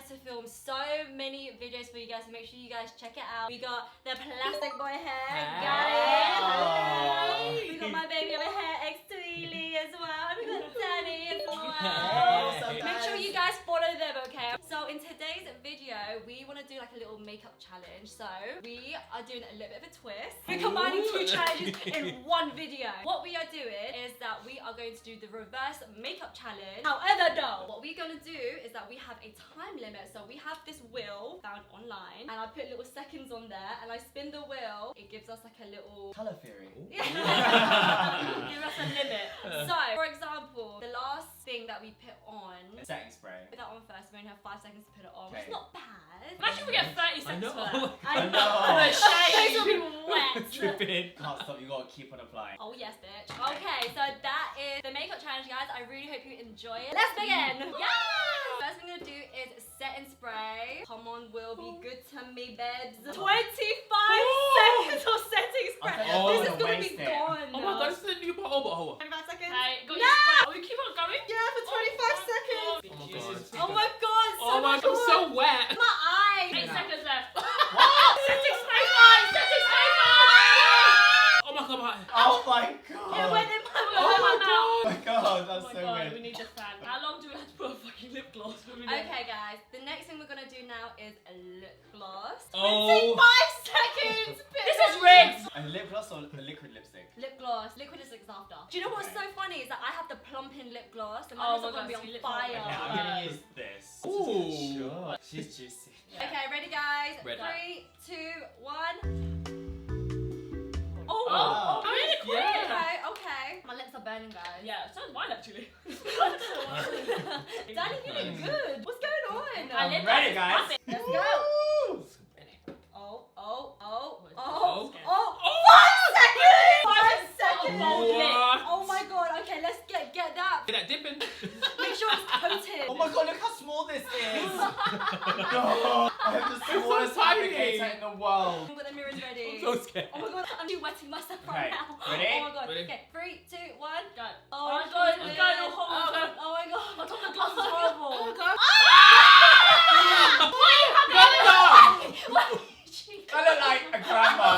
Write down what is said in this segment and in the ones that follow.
to film so many videos for you guys, so make sure you guys check it out. We got the plastic boy hair, got it. Hello. We got my baby over here, XThuyLe as well. And we got Danny as well. Make sure you guys follow them, okay? So in today's video, we want to do like a little makeup challenge. So we are doing a little bit of a twist. We're combining two challenges in one video. What we are doing is that we are going to do the reverse makeup challenge. However, no, what we're going to do is that we have a time limit. So we have this wheel found online, and I put little seconds on there, and I spin the wheel. It gives us like a little colour theory. Give us a limit. So, for example, the last thing that we put on, setting spray. Put that on first. We only have 5 seconds to put it on. Okay. It's not bad. Imagine we get 30 seconds for that. I know. know. Face will be wet. Dripping. Can't stop, you gotta keep on applying. Oh yes, bitch. Okay, so that is the makeup challenge, guys. I really hope you enjoy it. Let's begin. Yeah. First thing I'm gonna do is set and spray. Come on, will be good to me, babes. 25 seconds of setting spray. Oh, This is gonna be gone. Oh my god, this is a new bottle. Oh, 25 seconds. Hey, go No! Oh, we keep on going? Yeah, for 25 seconds. oh my god. Oh my god, so Oh my much god, I'm so more. wet. My eye. 8 seconds left. What? Setting spray 5! Setting spray 5! Oh my god, my. Oh my It god. went in my Oh my Oh my god, Oh that's my so god, weird. we need the fan. How long do we have to put a fucking lip gloss? Okay, guys, the next thing we're gonna do now is a lip gloss. Oh. 25 seconds. This is rigged! A lip gloss or a liquid lipstick? Lip gloss. Liquid lipstick's after. Do you know what's so funny is that I have the plump in lip gloss, and my Oh lips are my gonna be God, on so your lips fire. are- Okay, I'm gonna use this. Ooh. Sure. She's juicy. Okay, ready, guys? Ready. 3, 2, 1. Oh, Wow. oh, really quick! Yeah. Okay, okay. My lips are burning, guys. Yeah, so is mine actually. Danny, you look good. What's going on? My lip I'm ready, is guys. popping. Let's go. Woo! Oh, oh, oh, What is oh, this? oh. 5 seconds! 5 seconds! What? Oh my god, okay, let's get that. Get that dipping. Make sure it's coated. Oh my god, look how small this is! No! I have the so smallest tiny. applicator in the world. But the mirror's ready. I'm so scared. Oh my god, I'm too wetting myself Okay, right now. ready? Oh my god. Ready? Okay, 3, 2, 1. Go. Oh, my it's god, really it's going good. all hot. Oh my god. My top of the glass is horrible. Oh my god. Why you have Grandma! She I look like a grandma.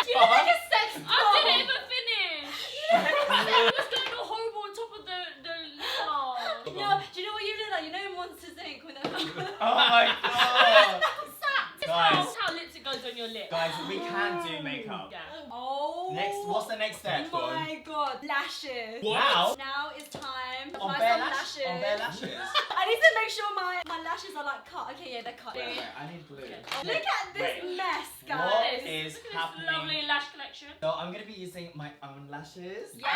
You look like a sex I doll. didn't even finish. It's going all horrible on top of the lip gloss. No, do you know what you look like? You know Monsters Inc. when they're Oh my god. This Guys. is how lipstick goes on your lip. Guys, we can do makeup. Yeah. Oh. What's the next step? My god. Lashes. What? Now it's time to On apply bare some lashes. lashes. On bare lashes. I need to make sure my lashes are like cut. Okay, yeah, they're cut. Wait, I need blue. Look at this Wait. mess, What guys. is Look at this happening? lovely lash collection. So I'm gonna be using my own lashes. Yeah.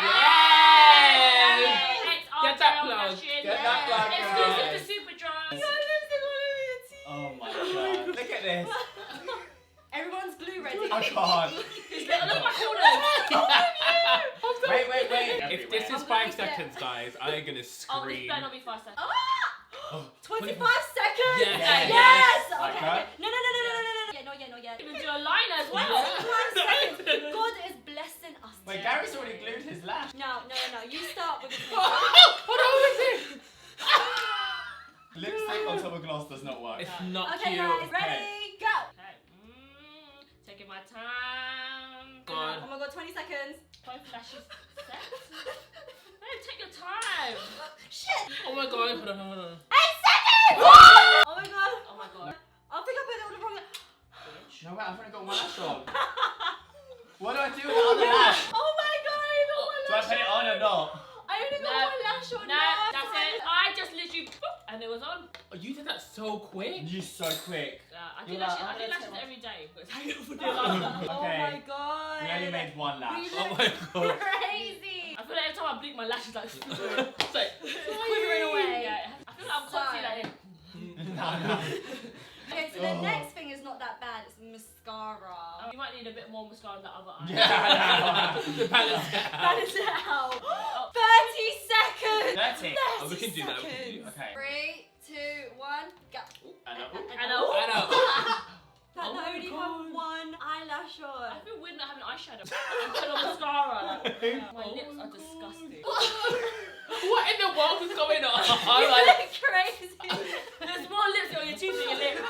Get that plug. Get that plug, Exclusive guys. to Superdry. Oh my god. Look at this. Everyone's glue ready. I can't. Look at my corners. Wait. If this is I'm 5 gonna seconds, guys, I'm gonna Oh, this scream. better not be 5 seconds. Ah! 25 seconds. Yes. Yes. Like Okay. that? No. Yeah, not yet. Even do a line as well. 25 seconds. God is blessing us. Wait, today. Gary's already glued his lash. No. You start with the What is it? Lipstick on top of gloss does not work. It's not Okay, cute. guys, ready, go. Okay. Taking my time. God. Oh my god, 20 seconds. Both lashes set. No, take your time. Shit. Oh my god, hold on. 8 seconds. Oh my god. Oh my god. I think I put it on the wrong. No, wait, I've only got one lash on. What do I do with the other lash? Oh my god, I got one Do I lash. put it on or not? I only got No. one lash on. No, that's it. I just literally boop, and it was on. Oh, you did that so quick. You so quick. I You're do lashes. like, I do I'm lashes gonna every day. But it's hanging for Oh Okay. my god. We only made one lash. We Oh look my god. crazy. I feel like every time I blink, my lashes like It's like, Quivering away. Yeah, I feel like I'm constantly like. No. Okay, so the next thing is not that bad. It's mascara. You might need a bit more mascara on the other eye. Yeah. to balance it out. Balance it out. 30 seconds. 30. Oh, we can do that. We can do that. Okay. 3, 2, 1, go. I know. I know. I know. That Oh my only God. have one eyelash on. I feel weird not having eyeshadow. I put on mascara. Like, my lips are disgusting. What in the world is going on? You Like, look crazy. There's more lips on your teeth than your lips.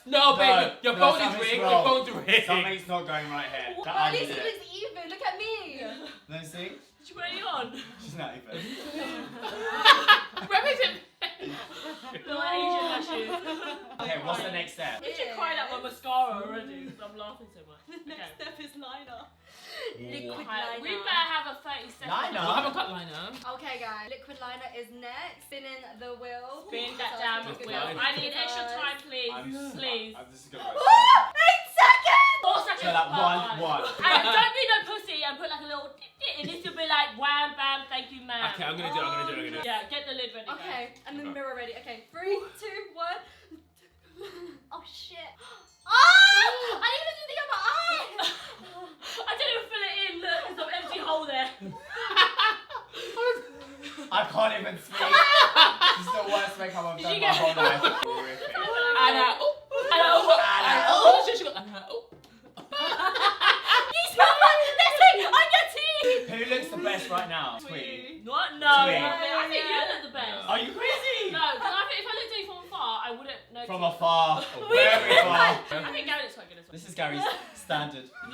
no, babe, your no, phone is something's rigged. wrong. Your phone's rigged. Something's not going right here. Well, That at I least did it it. looks even. Look at me. Let me see. Did you put any on? She's not even. Where is it? No, Asian lashes. Okay, what's the next step? You should cry out my mascara already because I'm laughing so much. The next step is liner. Liquid liner. We better have a 30 second. Liner? I haven't got liner. Okay, guys. Liquid liner is next. Spinning the wheel. Spin that damn Liquid wheel. liner. I need extra time, please. This is gonna go. 8 seconds. 4 seconds. So that one. And don't be no pussy and put like a little. It needs to be like wham bam, thank you, ma'am. Okay, I'm gonna do it. Yeah, get the lid ready. guys. Okay, and the mirror ready. Okay, 3, 2, 1. Oh shit. Oh! I didn't even do the other eye. I didn't even fill it in. Look, there's an empty hole there. I can't even speak. This is the worst makeup I've Did done you my get- whole life. Horrific. You smell like lipstick on your teeth. Who looks the best right now? Tweet. What? No. Tweet. I think you look the best. Are you crazy? No, because I think if I looked at you from afar, I wouldn't know. From afar. Very far. I think Gary looks quite good as well. This is Gary's standard. I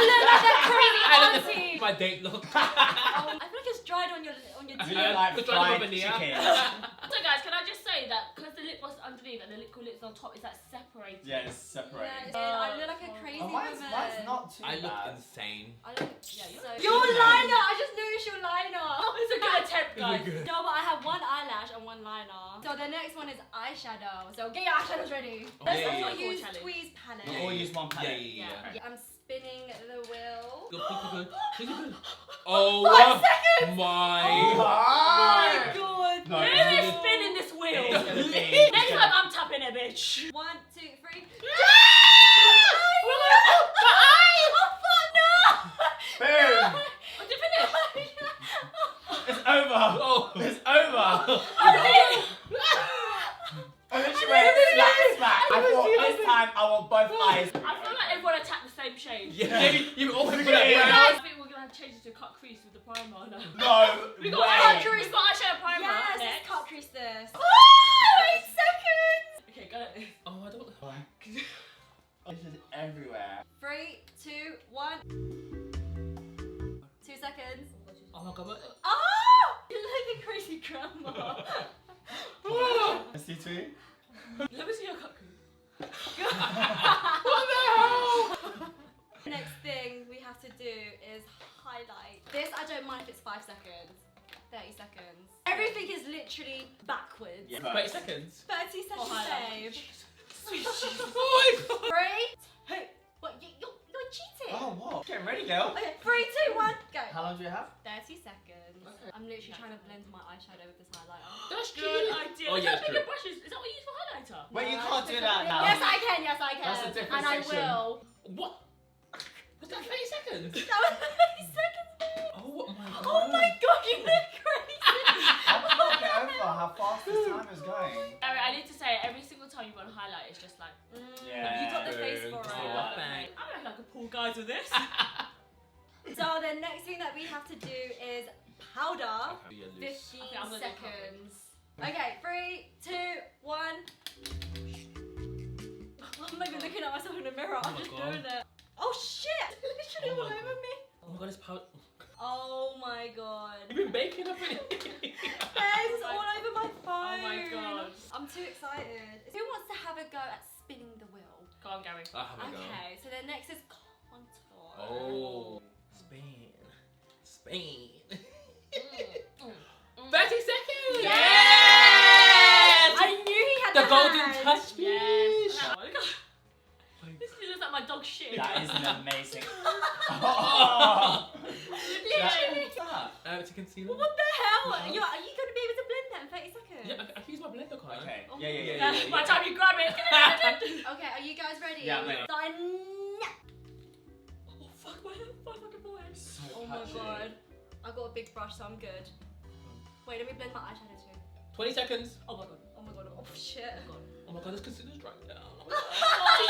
look like that crazy auntie. My date look. Oh, I feel like it's dried on your You teeth. look like Could try to fried put vanilla. chicken. So guys, can I just say that because the lip gloss is underneath and the liquid lips on top is like separated. Yeah, it's separated. I look like a crazy Oh, woman. mine's not too I look bad. insane. I look Yeah, you so. look- Your liner. I just noticed your liner. It's a good attempt, guys. good. No, but I have one eyelash and one liner. So the next one is eyeshadow. So get your eyeshadows ready. Let's yeah, also yeah. use Challenge. Tweez palette. We all use one palette. Yeah. Yeah, I'm spinning the wheel. Good. Oh 5 seconds. my. Oh my Oh god. No, Really it's spinning this wheel. It's gonna be. Next time I'm tapping a bitch. 1, 2, 3. Boom! What's the finish? It's over! Oh. It's over! Oh, I literally went smack! I thought this time I want both eyes. I feel like everyone attacked the same shade. Yeah, maybe you all put Yeah. I think we're gonna have to change it to cut crease with the primer now. No We got way! cut crease. We got eyeshadow primer. Yes, next. let's cut crease this. 8 seconds. Okay, go. Oh, I don't. This is everywhere. 3, 2, 1. 2 seconds. Oh my god. Oh! You look like a crazy grandma. Let's see two. Let me see your cut crease. What the hell? Next thing we have to do is highlight. This I don't mind if it's 5 seconds. 30 seconds. Everything is literally backwards. Yeah. 30 seconds. 30 seconds highlight. save. Oh my god. 3, 2, what? You're cheating. Oh, what? Getting ready, girl. Okay, 3, 2, 1, go. How long do you have? 30 seconds. I'm literally trying to blend my eyeshadow with this highlighter. That's good idea. Oh, yeah, Let's it's bigger true. brushes. Is that what you use for highlighter? Wait, you can't do that now. Yes, I can. Yes, I can. That's a different and section. I will. What? Was that 30 seconds? That was 30 seconds. Oh my god. Oh my god, you look crazy. I can't get over how fast this time is going. Gary, I need to say, every single time you want to highlight, it's just like, Yeah. You got the face for Just it. the one. I reckon I could pull guys with this. So the next thing that we have to do is powder. Okay, you're 15 loose. Okay, I'm gonna do seconds. Okay, 3, 2, 1. I'm not even looking at myself in the mirror. I'm my just God. doing it. Oh shit! Literally Oh all my over me. Oh my god, it's powder. Oh my god. You've been baking up in There's all over my phone. Oh my god. I'm too excited. Who wants to have a go at spinning the wheel? Go on, Gary. I'll have a go. Okay, so then next is contour. Oh. Spain. 30 seconds! Yes! I knew he had The golden hand. touch, Yes. bitch. Oh my god. This looks like my dog shit. That is an amazing. Oh. Literally. What's that? To conceal. Well, what the hell? Yeah. Are you going to be able to blend that in 30 seconds? Yeah, I can use my blender card. Okay. Oh. Yeah. By the time you grab it. Okay, are you guys ready? Yeah, I'm ready. So Oh fuck my fucking forehead. So oh my patchy. god. I've got a big brush, so I'm good. Wait, let me blend my eyeshadow too. 20 seconds. Oh my god. Oh my god, oh shit. Oh my god, this concealer's drying down. Did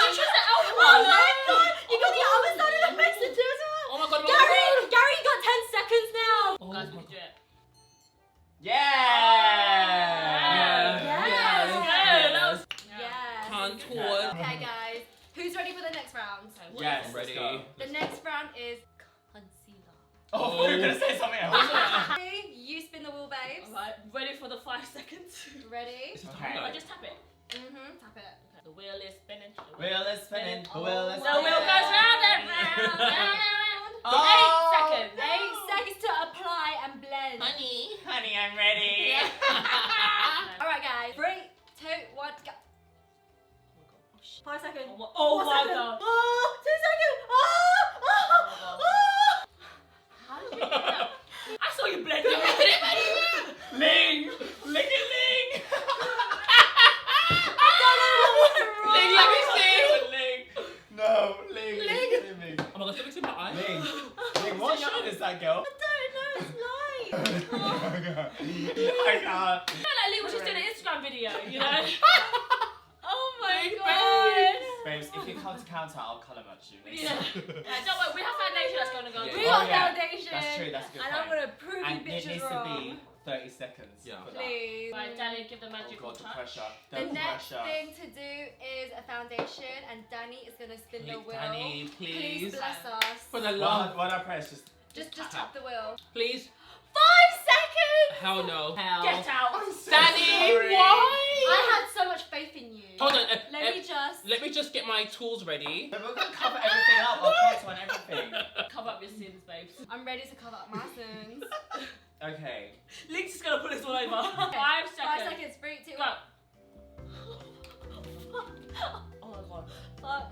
you choose the Oh alcohol? my god! You got the other side of the face to do as well! Oh my guys, we can do it. Yeah. Yes. Contour. Okay, guys. Who's ready for the next round? Yes. I'm let's ready. go. The next round is concealer. Oh, you're gonna say something else. Ready? You spin the wheel, babes. Alright, ready for the 5 seconds? Ready? Okay. I just tap it. Tap it. Okay. The wheel is spinning. Wheel is spinning. Oh, Wheel is The spinning. wheel goes round and round. Oh. 8 seconds. 8 seconds to apply and blend. Honey. Honey, I'm ready. Alright, guys. 3, 2, 1, go. 5 seconds. Oh 4 my seconds. god. Oh, 2 seconds. Oh. How did you do that? I saw you blending. Ling! Look at Ling! Ling, let me see. Ling! No, Ling! Ling! Oh my gosh, let me see my eye. Ling! Ling, what shade is that, girl? I don't know, it's light. I can't. I feel like Lee was just doing an Instagram video, you know? Oh my god. Babes, if you come to counter, I'll colour match you. Yeah. Don't worry, we have foundation that's going to go. Yeah. We Oh, got yeah. foundation. That's true, that's a good And I'm point. gonna prove And you it bitches needs to wrong. be 30 seconds. Yeah. For that. Please. Right, Danny, give the Oh magical god, the touch. pressure. The The next pressure. thing to do is a foundation, and Danny is gonna spin the wheel. Danny, Please please. bless us. For the love. What I press? Just tap the wheel. Please. 5 seconds. Hell no. Hell. Get out. Danny, sorry. why? I had so much faith in you. Hold on. Let me just get my tools ready. But we're gonna cover everything up. I'll cancel on everything. Cover up your sins, babes. I'm ready to cover up my sins. Okay. Link's just going to put this all over. 5 seconds. 5 seconds. 3, 2, 1. Go. Oh my god. Fuck.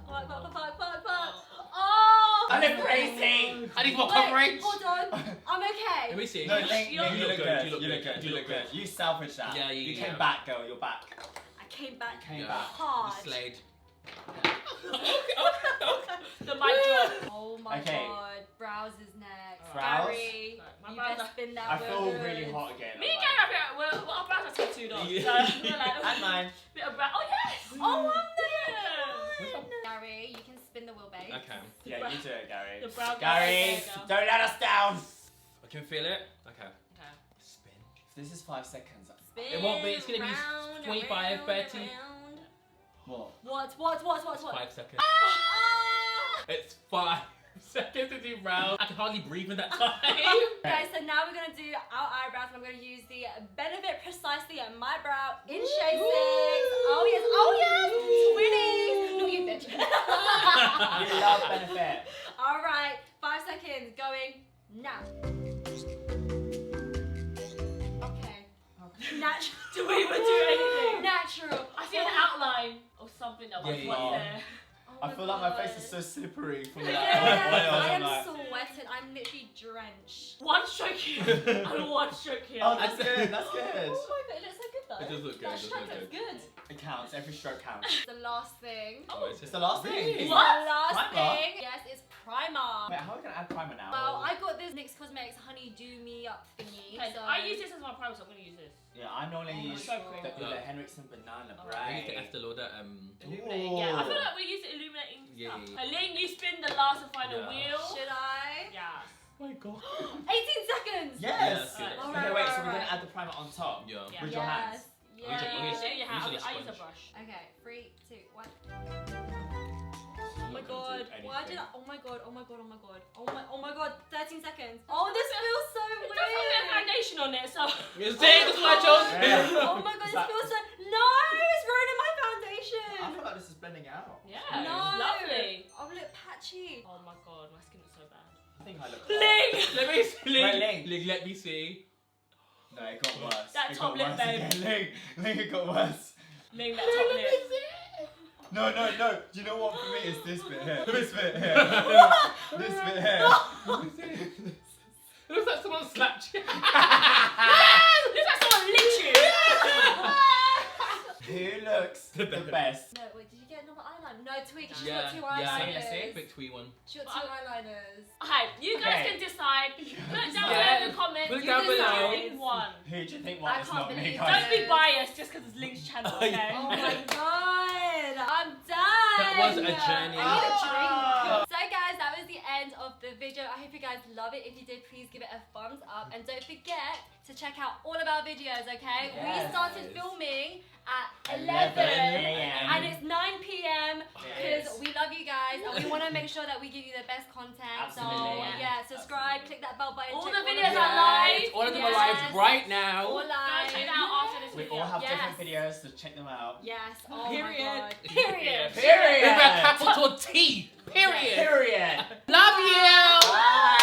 Oh! I look crazy. I need more Wait, coverage. hold on. I'm okay. Let me see. No, Ling, You you look good. You look good. You look good. You salvaged that. Yeah, You yeah. came back, girl. You're back. I came back You came Yeah. back. hard. You slayed. The mic drop. Oh my Okay. god. Brows is next. Brows? Gary, My you brows best are- spin that I wheel feel good. really hot again. Me and Gary up here, our brows are tattooed on. Yeah. So we're like, And mine. bit of brown. Oh yes! Oh, I'm Yeah. the one. Gary, you can spin the wheel, babe. Okay. Yeah, you do it, Gary. The brown guy. Gary, There you go. don't let us down. I can feel it. Okay. Okay. Spin. This is 5 seconds. Spin It won't be- it's gonna be round, 25, around, 30. around. What? What? 5 seconds. Ah! It's 5 seconds to do round. I can hardly breathe in that time. Okay, so now we're gonna do our eyebrows, and I'm gonna use the Benefit Precisely at my brow in shade 6. Oh yes, 20s. No, you bitch. You love Benefit. All right, 5 seconds going now. Okay. Natural. Do we even do anything? Natural. I see an outline of something that was Yeah, once yeah. there. Oh I feel like my face is so slippery from that. Yes, oil. I am I'm like, sweating. I'm literally drenched. One stroke here and one stroke here. oh, that's good. That's good. Oh my god, it looks so good though. It does look good, That it does stroke look looks good. It counts. Every stroke counts. The last thing. Oh, is It's it? the last thing. Really? The What? last Primer? thing. Yes, it's primer. Wait, how are we gonna add primer now? Well, I got this NYX Cosmetics Honey Do Me Up thingy. Okay, So I use this as my primer, so I'm gonna use this. Yeah, I normally Oh my use God. the Henriksen Banana Oh, I need to Bright. Estee Lauder, Illuminating. Yeah, I feel like we use illuminating Yeah, stuff. yeah, Ling, you spin the last and final Yeah. wheel. should I? Yeah. Oh my god. 18 seconds. Yes. Yeah, All Okay, right, wait. right, So we're gonna right. add the primer on top. Yeah. Yeah. With your hands. Yes. Use it, You use show your hand. Usually I use a sponge. brush. Okay, 3, 2, 1. I'm Oh my not gonna god. do Why did anything. I? Oh my god. Oh my god. Oh my god. Oh my god. 13 seconds. Oh, this feels so It weird. does have a bit of foundation on it, so. You see, that's what I chose. Yeah. Oh my god, Is this that- feels so. No, it's ruining my foundation. I feel like this is blending out. Yeah, No. it's lovely. I'm a little patchy. Oh my god, my skin is so bad. I think I look. Ling! Let me see. Wait, Ling. Ling, let me see. No, it got worse. That it top got lip, worse babe. again. Ling, it got worse. Ling, that top lip. No. Do you know what for me is this bit here? This bit here. This bit here. Let me see. It looks like someone slapped you. Looks like someone licked you. Who looks the best? No, wait, did you get another eyeliner? No, Twig, she's Yeah, got 2 yeah. eyeliners. Let's see. Big twee one. She got 2 eyeliners. Okay, you guys Okay. can decide. Put down Yeah. below in the comments. Put it You down decide below. which one. Who do you think I won? It's can't not me, believe guys. Don't be biased just because it's Link's channel, Oh, okay? yeah. Oh my god, I'm done. That was a journey. I need a drink. Ah. So guys, that was the end of the the video. I hope you guys love it. If you did, please give it a thumbs up. And don't forget to check out all of our videos, okay? Yes. We started filming at 11 a.m. and it's 9 p.m. because Yes. we love you guys and we want to make sure that we give you the best content. Absolutely. So yeah, subscribe, click that bell button. All check the of videos them are out. live. All of them are Yes. live right now. All Go live. check it out after this We video. all have Yes. different videos, so check them out. Yes. Oh Period. my god. Period. Period. With a capital T. Period. Period. Love you. Bye.